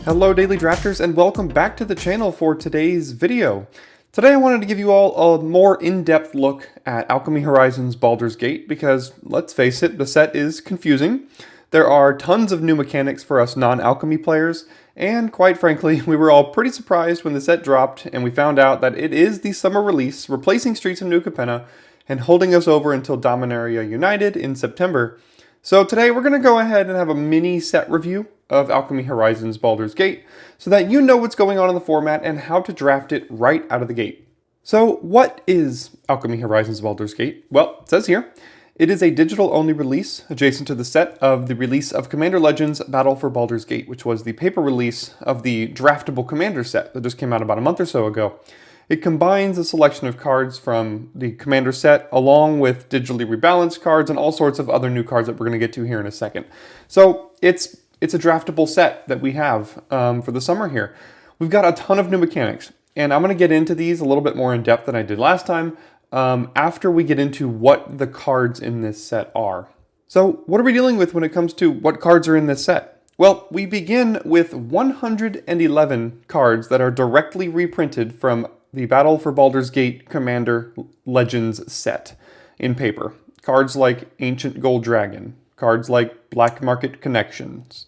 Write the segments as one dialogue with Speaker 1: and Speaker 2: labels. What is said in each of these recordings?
Speaker 1: Hello Daily Drafters and welcome back to the channel for today's video. Today I wanted to give you all a more in-depth look at Alchemy Horizons Baldur's Gate because, let's face it, the set is confusing. There are tons of new mechanics for us non-Alchemy players, and quite frankly, we were all pretty surprised when the set dropped and we found out that it is the summer release, replacing Streets of New Capenna and holding us over until Dominaria United in September. So today we're going to go ahead and have a mini set review of Alchemy Horizons Baldur's Gate so that you know what's going on in the format and how to draft it right out of the gate. So what is Alchemy Horizons Baldur's Gate? Well, it says here, it is a digital-only release adjacent to the set of the release of Commander Legends Battle for Baldur's Gate, which was the paper release of the draftable Commander set that just came out about a month or so ago. It combines a selection of cards from the Commander set along with digitally rebalanced cards and all sorts of other new cards that we're going to get to here in a second. So it's a draftable set that we have for the summer here. We've got a ton of new mechanics, and I'm going to get into these a little bit more in depth than I did last time after we get into what the cards in this set are. So what are we dealing with when it comes to what cards are in this set? Well, we begin with 111 cards that are directly reprinted from the Battle for Baldur's Gate Commander Legends set in paper. Cards like Ancient Gold Dragon, cards like Black Market Connections,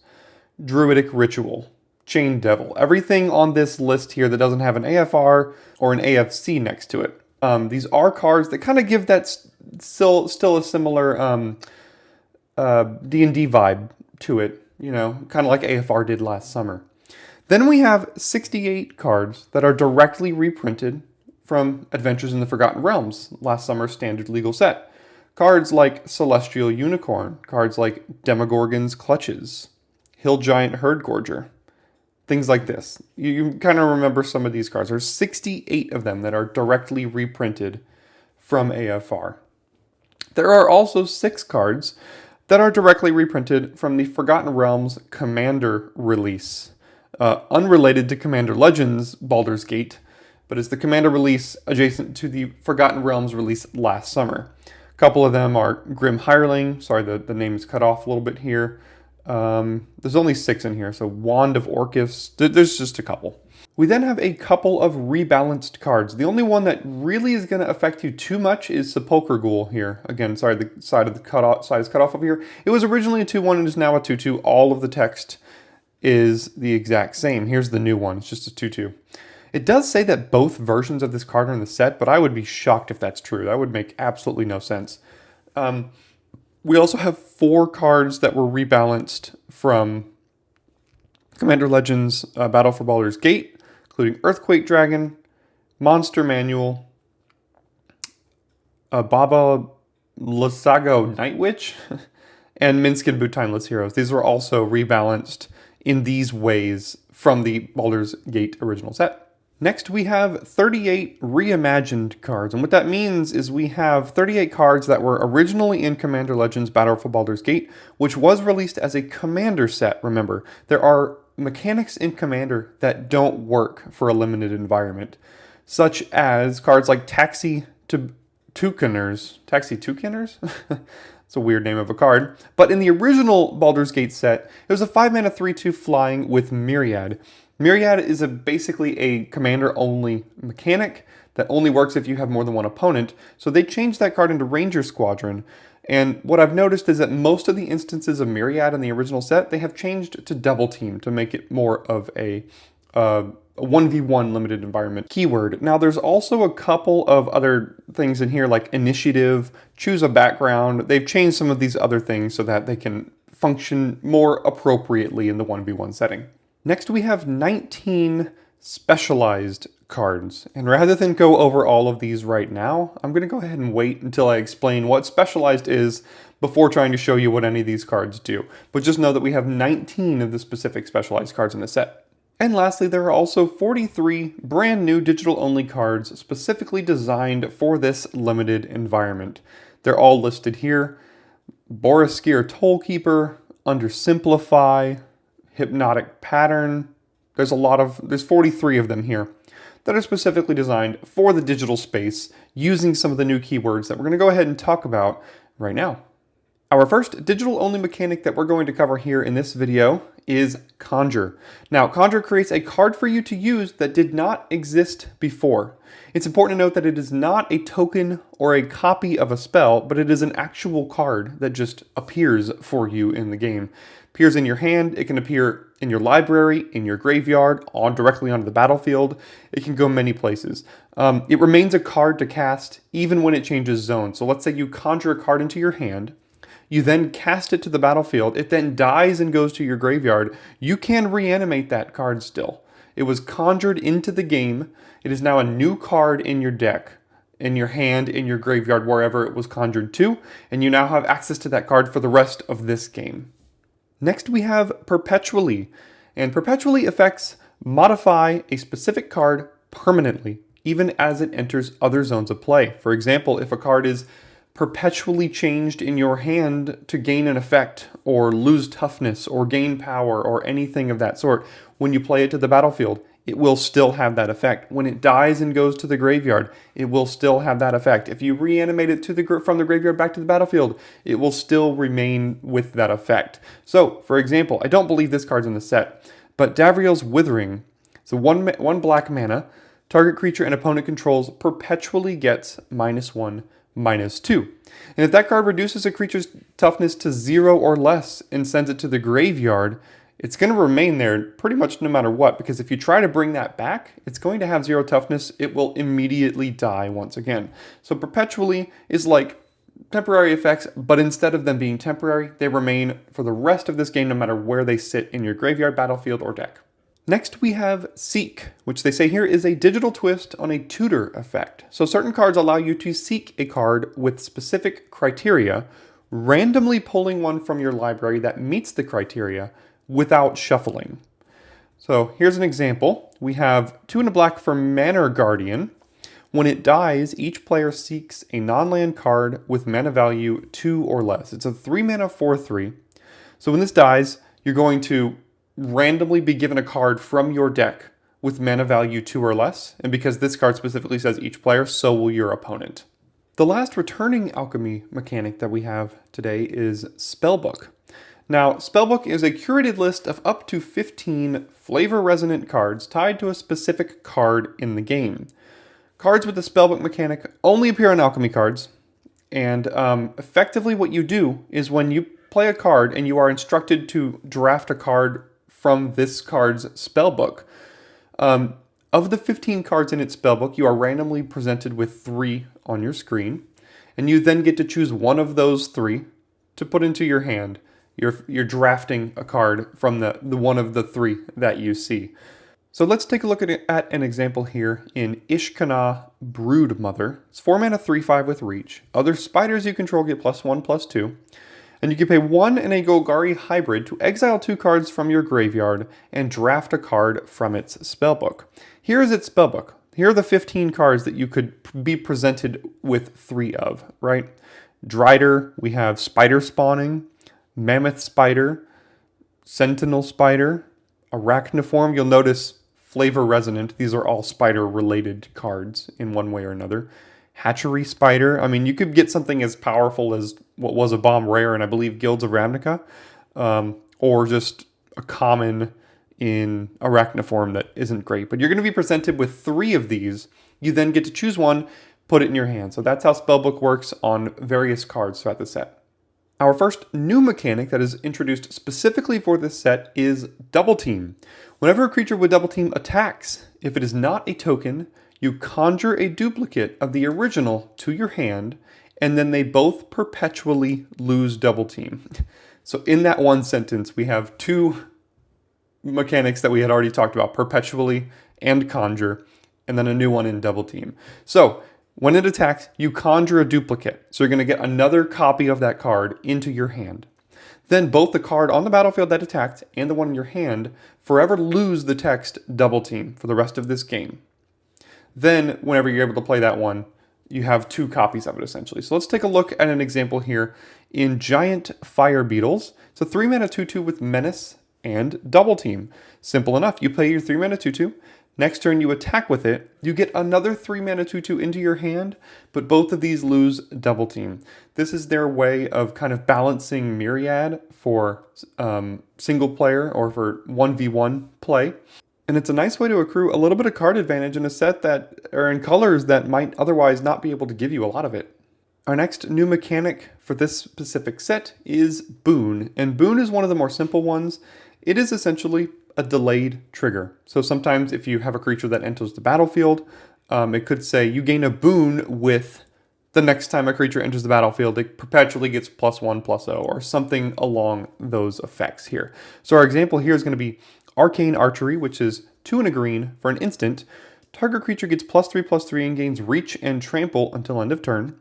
Speaker 1: Druidic Ritual, Chain Devil, everything on this list here that doesn't have an AFR or an AFC next to it. These are cards that kind of give that still a similar D&D vibe to it, you know, kind of like AFR did last summer. Then we have 68 cards that are directly reprinted from Adventures in the Forgotten Realms, last summer's standard legal set. Cards like Celestial Unicorn, cards like Demogorgon's Clutches, Hill Giant Herdgorger, things like this. You kind of remember some of these cards. There's 68 of them that are directly reprinted from AFR. There are also 6 cards that are directly reprinted from the Forgotten Realms Commander release. Unrelated to Commander Legends Baldur's Gate, but is the Commander release adjacent to the Forgotten Realms release last summer. A couple of them are Grim Hireling, sorry the name is cut off a little bit here. There's only 6 in here, so Wand of Orcus, there's just a couple. We then have a couple of rebalanced cards. The only one that really is going to affect you too much is Sepulchre Ghoul here. Again, sorry, the side is cut off over here. It was originally a 2-1 and is now a 2-2. All of the text is the exact same. Here's the new one. It's just a 2-2. It does say that both versions of this card are in the set, but I would be shocked if that's true. That would make absolutely no sense. We also have 4 cards that were rebalanced from Commander Legends Battle for Baldur's Gate, including Earthquake Dragon, Monster Manual, Baba Lysago Night Witch, and Minskin Boot Timeless Heroes. These were also rebalanced in these ways from the Baldur's Gate original set. Next, we have 38 reimagined cards, and what that means is we have 38 cards that were originally in Commander Legends Battle for Baldur's Gate, which was released as a Commander set, remember. There are mechanics in Commander that don't work for a limited environment, such as cards like Taxi Toucaners. It's a weird name of a card. But in the original Baldur's Gate set, it was a 5-mana 3-2 flying with Myriad. Myriad is basically a commander-only mechanic that only works if you have more than one opponent. So they changed that card into Ranger Squadron. And what I've noticed is that most of the instances of Myriad in the original set, they have changed to Double Team to make it more of a 1v1 limited environment keyword. Now there's also a couple of other things in here like Initiative, Choose a Background. They've changed some of these other things so that they can function more appropriately in the 1v1 setting. Next we have 19 specialized cards. And rather than go over all of these right now, I'm going to go ahead and wait until I explain what specialized is before trying to show you what any of these cards do. But just know that we have 19 of the specific specialized cards in the set. And lastly, there are also 43 brand new digital-only cards specifically designed for this limited environment. They're all listed here. Boriskir Tollkeeper, Undersimplify, Hypnotic Pattern. There's 43 of them here that are specifically designed for the digital space using some of the new keywords that we're going to go ahead and talk about right now. Our first digital-only mechanic that we're going to cover here in this video is Conjure. Now, Conjure creates a card for you to use that did not exist before. It's important to note that it is not a token or a copy of a spell, but it is an actual card that just appears for you in the game. Appears in your hand, it can appear in your library, in your graveyard, directly onto the battlefield. It can go many places. It remains a card to cast even when it changes zone. So let's say you conjure a card into your hand, you then cast it to the battlefield, it then dies and goes to your graveyard. You can reanimate that card still. It was conjured into the game. It is now a new card in your deck, in your hand, in your graveyard, wherever it was conjured to, and you now have access to that card for the rest of this game. Next we have Perpetually, and Perpetually effects modify a specific card permanently, even as it enters other zones of play. For example, if a card is perpetually changed in your hand to gain an effect, or lose toughness, or gain power, or anything of that sort, when you play it to the battlefield, it will still have that effect. When it dies and goes to the graveyard, it will still have that effect. If you reanimate it from the graveyard back to the battlefield, it will still remain with that effect. So, for example, I don't believe this card's in the set, but Davriel's Withering, so one black mana, target creature and opponent controls perpetually gets -1/-2. And if that card reduces a creature's toughness to 0 or less and sends it to the graveyard, it's going to remain there pretty much no matter what, because if you try to bring that back, it's going to have 0 toughness. It will immediately die once again. So Perpetually is like temporary effects, but instead of them being temporary, they remain for the rest of this game no matter where they sit in your graveyard, battlefield, or deck. Next we have Seek, which they say here is a digital twist on a tutor effect. So certain cards allow you to seek a card with specific criteria, randomly pulling one from your library that meets the criteria without shuffling. So here's an example. We have 2 and a black for Manor Guardian. When it dies, each player seeks a non-land card with mana value 2 or less. It's a 3 mana 4/3. So when this dies, you're going to randomly be given a card from your deck with mana value 2 or less. And because this card specifically says each player, so will your opponent. The last returning alchemy mechanic that we have today is Spellbook. Now, Spellbook is a curated list of up to 15 flavor-resonant cards tied to a specific card in the game. Cards with the Spellbook mechanic only appear on alchemy cards, and effectively what you do is when you play a card and you are instructed to draft a card from this card's Spellbook, of the 15 cards in its Spellbook, you are randomly presented with 3 on your screen, and you then get to choose one of those 3 to put into your hand. You're drafting a card from the one of the 3 that you see. So let's take a look at an example here in Ishkana Broodmother. It's 4 mana 3/5 with reach. Other spiders you control get +1/+2. And you can pay 1 and a Golgari hybrid to exile 2 cards from your graveyard and draft a card from its Spellbook. Here is its Spellbook. Here are the 15 cards that you could be presented with 3 of, right? Drider, we have Spider Spawning, Mammoth Spider, Sentinel Spider, Arachniform. You'll notice Flavor Resonant. These are all spider-related cards in one way or another. Hatchery Spider. I mean, you could get something as powerful as what was a bomb rare in, I believe, Guilds of Ravnica, or just a common in Arachniform that isn't great. But you're going to be presented with 3 of these. You then get to choose one, put it in your hand. So that's how Spellbook works on various cards throughout the set. Our first new mechanic that is introduced specifically for this set is Double Team. Whenever a creature with Double Team attacks, if it is not a token, you conjure a duplicate of the original to your hand, and then they both perpetually lose Double Team. So in that one sentence, we have 2 mechanics that we had already talked about, Perpetually and Conjure, and then a new one in Double Team. So when it attacks, you conjure a duplicate. So you're going to get another copy of that card into your hand. Then both the card on the battlefield that attacked and the one in your hand forever lose the text Double Team for the rest of this game. Then whenever you're able to play that one, you have 2 copies of it essentially. So let's take a look at an example here in Giant Fire Beetles. It's a 3 mana 2/2 with Menace and Double Team. Simple enough. You play your 3 mana 2/2, Next turn you attack with it, you get another 3 mana 2/2 into your hand, but both of these lose double team. This is their way of kind of balancing Myriad for single player or for 1v1 play. And it's a nice way to accrue a little bit of card advantage in a set that, or in colors that might otherwise not be able to give you a lot of it. Our next new mechanic for this specific set is Boon, and Boon is one of the more simple ones. It is essentially a delayed trigger. So sometimes if you have a creature that enters the battlefield, it could say you gain a boon with the next time a creature enters the battlefield, it perpetually gets +1/+0 or something along those effects here. So our example here is going to be Arcane Archery, which is 2 and a green for an instant. Target creature gets +3/+3 and gains reach and trample until end of turn.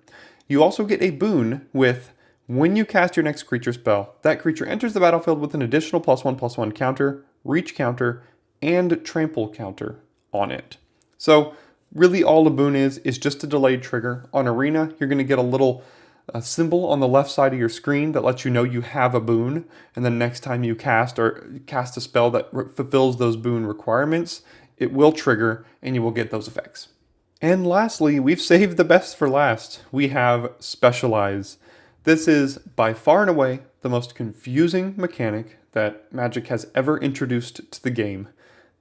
Speaker 1: You also get a boon with when you cast your next creature spell, that creature enters the battlefield with an additional +1/+1 counter, reach counter, and trample counter on it. So really all a boon is just a delayed trigger. On Arena, you're going to get a little symbol on the left side of your screen that lets you know you have a boon, and then next time you cast a spell that fulfills those boon requirements, it will trigger and you will get those effects. And lastly, we've saved the best for last. We have Specialize. This is by far and away the most confusing mechanic that Magic has ever introduced to the game.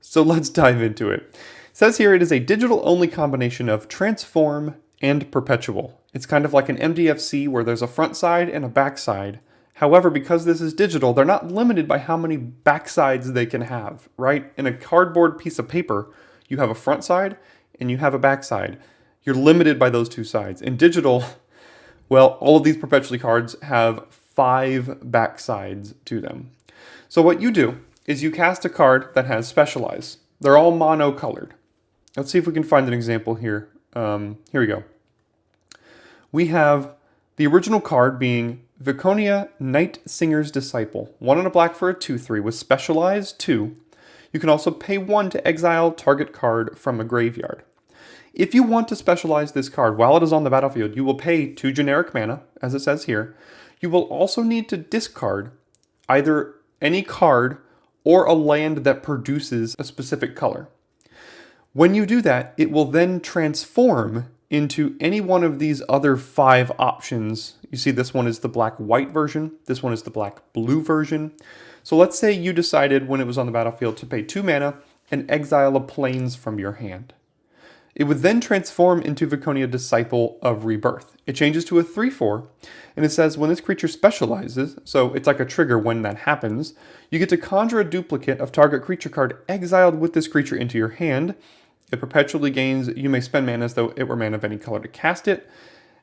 Speaker 1: So let's dive into it. It says here it is a digital-only combination of Transform and Perpetual. It's kind of like an MDFC where there's a front side and a back side. However, because this is digital, they're not limited by how many backsides they can have, right? In a cardboard piece of paper, you have a front side and you have a backside. You're limited by those two sides. In digital, well, all of these Perpetually cards have 5 backsides to them. So what you do is you cast a card that has Specialize. They're all mono-colored. Let's see if we can find an example here. Here we go. We have the original card being Viconia Night Singer's Disciple. 1 and a black for a 2/3 with Specialize 2. You can also pay 1 to exile target card from a graveyard. If you want to specialize this card while it is on the battlefield, you will pay 2 generic mana, as it says here. You will also need to discard either any card or a land that produces a specific color. When you do that, it will then transform into any one of these other 5 options. You see this one is the black-white version, this one is the black-blue version. So let's say you decided when it was on the battlefield to pay 2 mana and exile a Plains from your hand. It would then transform into Viconia Disciple of Rebirth. It changes to a 3/4, and it says when this creature specializes, so it's like a trigger when that happens, you get to conjure a duplicate of target creature card exiled with this creature into your hand. It perpetually gains, you may spend mana as though it were mana of any color to cast it,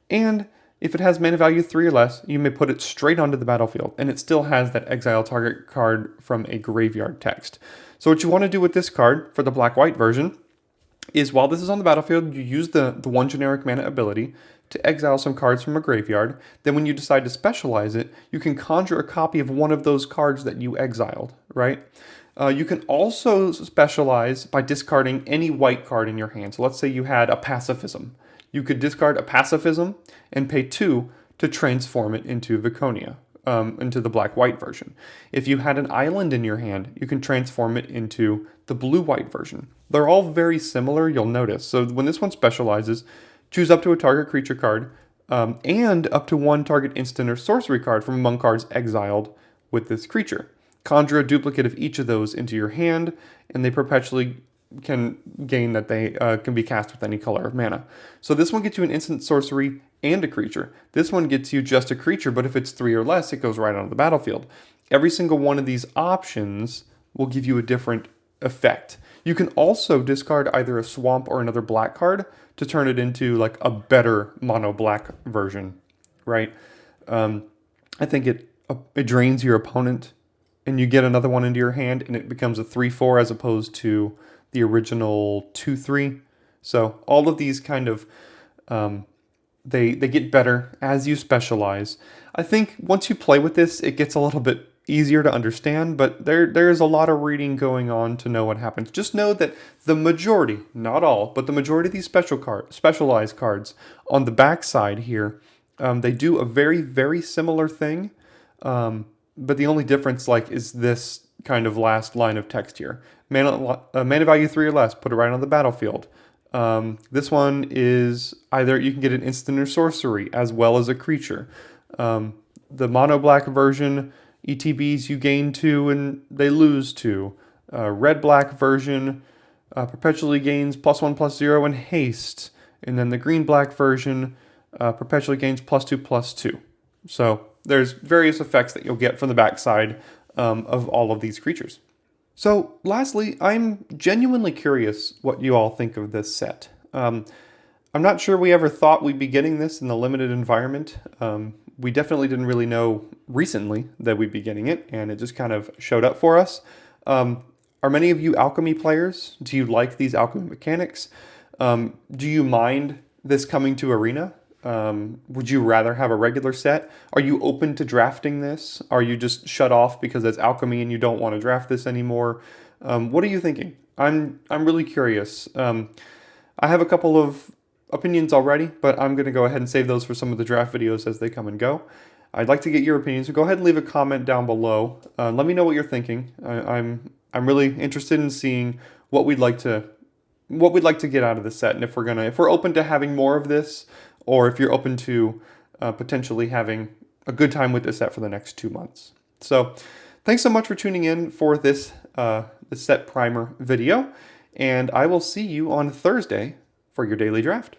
Speaker 1: and if it has mana value 3 or less, you may put it straight onto the battlefield, and it still has that exile target card from a graveyard text. So what you want to do with this card, for the black-white version, is while this is on the battlefield, you use the 1 generic mana ability to exile some cards from a graveyard. Then when you decide to specialize it, you can conjure a copy of one of those cards that you exiled, right? You can also specialize by discarding any white card in your hand. So let's say you had a Pacifism. You could discard a Pacifism and pay 2 to transform it into Viconia, into the black-white version. If you had an island in your hand, you can transform it into the blue-white version. They're all very similar, you'll notice. So when this one specializes, choose up to a target creature card and up to 1 target instant or sorcery card from among cards exiled with this creature. Conjure a duplicate of each of those into your hand, and they perpetually can gain that they can be cast with any color of mana. So this one gets you an instant sorcery and a creature. This one gets you just a creature, but if it's 3 or less, it goes right onto the battlefield. Every single one of these options will give you a different effect. You can also discard either a swamp or another black card to turn it into like a better mono black version, right? I think it drains your opponent, and you get another one into your hand, and it becomes a 3/4 as opposed to the original 2/3. So all of these kind of they get better as you specialize. I think once you play with this, it gets a little bit easier to understand, but there's a lot of reading going on to know what happens. Just know that the majority, not all, but the majority of these specialized cards on the back side here, they do a very, very similar thing. But the only difference is this kind of last line of text here. Mana value 3 or less, put it right on the battlefield. This one is either you can get an instant or sorcery as well as a creature. The mono black version, ETBs you gain 2 and they lose 2. Red black version perpetually gains +1/+0 and haste. And then the green black version perpetually gains +2/+2. So there's various effects that you'll get from the backside of all of these creatures. So lastly, I'm genuinely curious what you all think of this set. I'm not sure we ever thought we'd be getting this in the limited environment. We definitely didn't really know recently that we'd be getting it, and it just kind of showed up for us. Are many of you Alchemy players? Do you like these Alchemy mechanics? Do you mind this coming to Arena? Would you rather have a regular set? Are you open to drafting this? Are you just shut off because it's Alchemy and you don't want to draft this anymore? What are you thinking? I'm really curious. I have a couple of opinions already, but I'm going to go ahead and save those for some of the draft videos as they come and go. I'd like to get your opinions, so go ahead and leave a comment down below. Let me know what you're thinking. I'm really interested in seeing what we'd like to get out of the set, and if we're open to having more of this, or if you're open to potentially having a good time with this set for the next 2 months. So thanks so much for tuning in for this set primer video, and I will see you on Thursday for your daily draft.